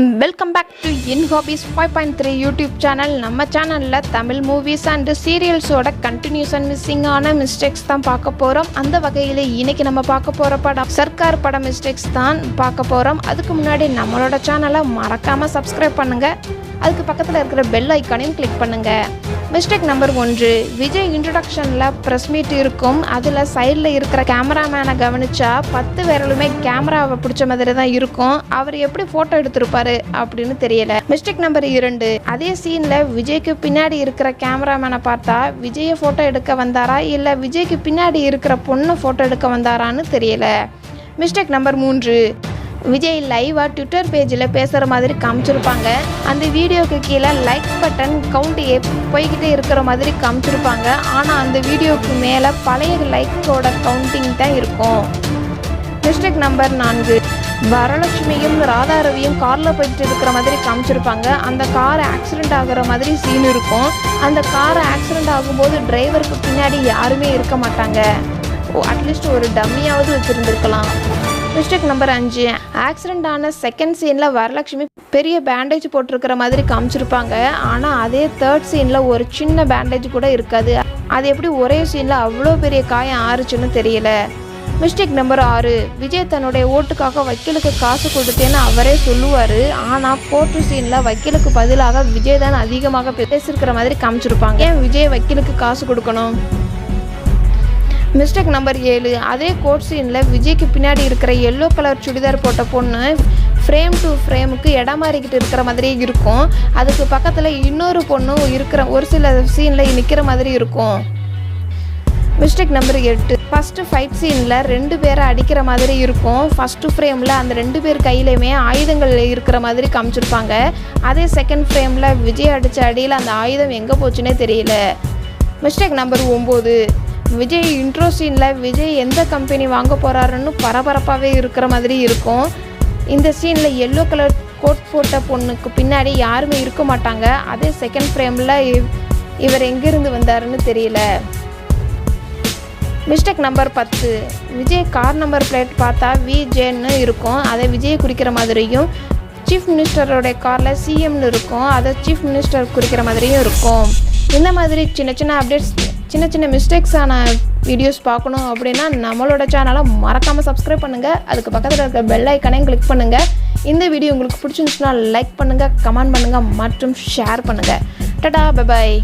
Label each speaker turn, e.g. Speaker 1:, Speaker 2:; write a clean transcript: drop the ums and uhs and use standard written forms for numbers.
Speaker 1: Welcome back to in hobbies 5.3 YouTube channel. நம்ம சேனலில் Tamil movies and சீரியல்ஸோட கண்டினியூஷன் மிஸ்ஸிங்கான மிஸ்டேக்ஸ் தான் பார்க்க போகிறோம். அந்த வகையில் இன்னைக்கு நம்ம பார்க்க போகிற படம் சர்க்கார் படம் மிஸ்டேக்ஸ் தான் பார்க்க போகிறோம். அதுக்கு முன்னாடி நம்மளோட சேனலை மறக்காமல் சப்ஸ்கிரைப் பண்ணுங்கள். அதுக்கு பக்கத்தில் இருக்கிற பெல் ஐக்கானையும் கிளிக் பண்ணுங்கள். மிஸ்டேக் நம்பர் 1, விஜய் இன்ட்ரடக்ஷனில் ப்ரெஸ் மீட் இருக்கும். அதில் சைடில் இருக்கிற கேமராமேனை கவனிச்சா 10 விரலுமே கேமராவை பிடிச்ச மாதிரி தான் இருக்கும். அவர் எப்படி ஃபோட்டோ எடுத்திருப்பாரு அப்படின்னு தெரியல. மிஸ்டேக் நம்பர் 2, அதே சீனில் விஜய்க்கு பின்னாடி இருக்கிற கேமராமேனை பார்த்தா விஜயை ஃபோட்டோ எடுக்க வந்தாரா இல்லை விஜய்க்கு பின்னாடி இருக்கிற பொண்ணை ஃபோட்டோ எடுக்க வந்தாரான்னு தெரியல. மிஸ்டேக் நம்பர் 3, விஜய் லைவாக ட்விட்டர் பேஜில் பேசுகிற மாதிரி காமிச்சிருப்பாங்க. அந்த வீடியோக்கு கீழே லைக் பட்டன் கவுண்ட் போய்கிட்டே இருக்கிற மாதிரி காமிச்சிருப்பாங்க. ஆனால் அந்த வீடியோவுக்கு மேலே பழைய லைக்கோட கவுண்டிங் தான் இருக்கும். மிஸ்டேக் நம்பர் 4, வரலட்சுமியும் ராதாரவியும் காரில் போயிட்டு இருக்கிற மாதிரி காமிச்சிருப்பாங்க. அந்த கார் ஆக்சிடெண்ட் ஆகிற மாதிரி சீன் இருக்கும். அந்த கார் ஆக்சிடெண்ட் ஆகும்போது டிரைவருக்கு பின்னாடி யாருமே இருக்க மாட்டாங்க. அட்லீஸ்ட் ஒரு டம்மியாவது வச்சுருந்துருக்கலாம். மிஸ்டேக் நம்பர் 5, ஆக்சிடெண்ட் ஆன செகண்ட் சீனில் வரலட்சுமி பெரிய பேண்டேஜ் போட்டிருக்கிற மாதிரி காமிச்சிருப்பாங்க. ஆனால் அதே தேர்ட் சீனில் ஒரு சின்ன பேண்டேஜ் கூட இருக்காது. அது எப்படி ஒரே சீனில் அவ்வளோ பெரிய காயம் ஆறுச்சுன்னு தெரியல. மிஸ்டேக் நம்பர் 6, விஜய் தன்னுடைய ஓட்டுக்காக வக்கீலுக்கு காசு கொடுத்தேன்னு அவரே சொல்லுவார். ஆனால் கோர்ட்டு சீனில் வக்கீலுக்கு பதிலாக விஜய் தான் அதிகமாக பேசியிருக்கிற மாதிரி காமிச்சிருப்பாங்க. ஏன் விஜய் வக்கீலுக்கு காசு கொடுக்கணும்? மிஸ்டேக் நம்பர் 7, அதே கோட் சீனில் விஜய்க்கு பின்னாடி இருக்கிற எல்லோ கலர் சுடிதார் போட்ட பொண்ணு ஃப்ரேம் டு ஃப்ரேமுக்கு இடம் மாறிக்கிட்டு இருக்கிற மாதிரியே இருக்கும். அதுக்கு பக்கத்தில் இன்னொரு பொண்ணும் இருக்கிற ஒரு சில சீனில் நிற்கிற மாதிரி இருக்கும். மிஸ்டேக் நம்பர் 8, ஃபஸ்ட்டு ஃபைட் சீனில் 2 பேரை அடிக்கிற மாதிரி இருக்கும். ஃபஸ்ட்டு ஃப்ரேமில் அந்த 2 பேர் கையிலையுமே ஆயுதங்கள் இருக்கிற மாதிரி காமிச்சிருப்பாங்க. அதே செகண்ட் ஃப்ரேமில் விஜய் அடித்த அடியில் அந்த ஆயுதம் எங்கே போச்சுன்னே தெரியல. மிஸ்டேக் நம்பர் 9, விஜய் இன்ட்ரோ சீனில் விஜய் எந்த கம்பெனி வாங்க போகிறாருன்னு பரபரப்பாகவே இருக்கிற மாதிரி இருக்கும். இந்த சீனில் எல்லோ கலர் கோட் போட்ட பொண்ணுக்கு பின்னாடி யாருமே இருக்க மாட்டாங்க. அதே செகண்ட் ஃப்ரேமில் இவர் எங்கேருந்து வந்தாருன்னு தெரியல. Mistake number 10, Vijay car number plate பார்த்தா விஜேன்னு இருக்கும். அதை விஜயை குறிக்கிற மாதிரியும் சீஃப் மினிஸ்டரோடைய காரில் சிஎம்னு இருக்கும். அதை சீஃப் மினிஸ்டர் குறிக்கிற மாதிரியும் இருக்கும். இந்த மாதிரி சின்ன சின்ன அப்டேட்ஸ், சின்ன சின்ன மிஸ்டேக்ஸான வீடியோஸ் பார்க்கணும் அப்படின்னா நம்மளோட சேனலை மறக்காமல் சப்ஸ்கிரைப் பண்ணுங்கள். அதுக்கு பக்கத்தில் இருக்கிற பெல் ஐக்கானையும் கிளிக் பண்ணுங்கள். இந்த வீடியோ உங்களுக்கு பிடிச்சிருந்துச்சுன்னா லைக் பண்ணுங்கள், கமெண்ட் பண்ணுங்கள் மற்றும் ஷேர் பண்ணுங்கள். Tata, bye bye.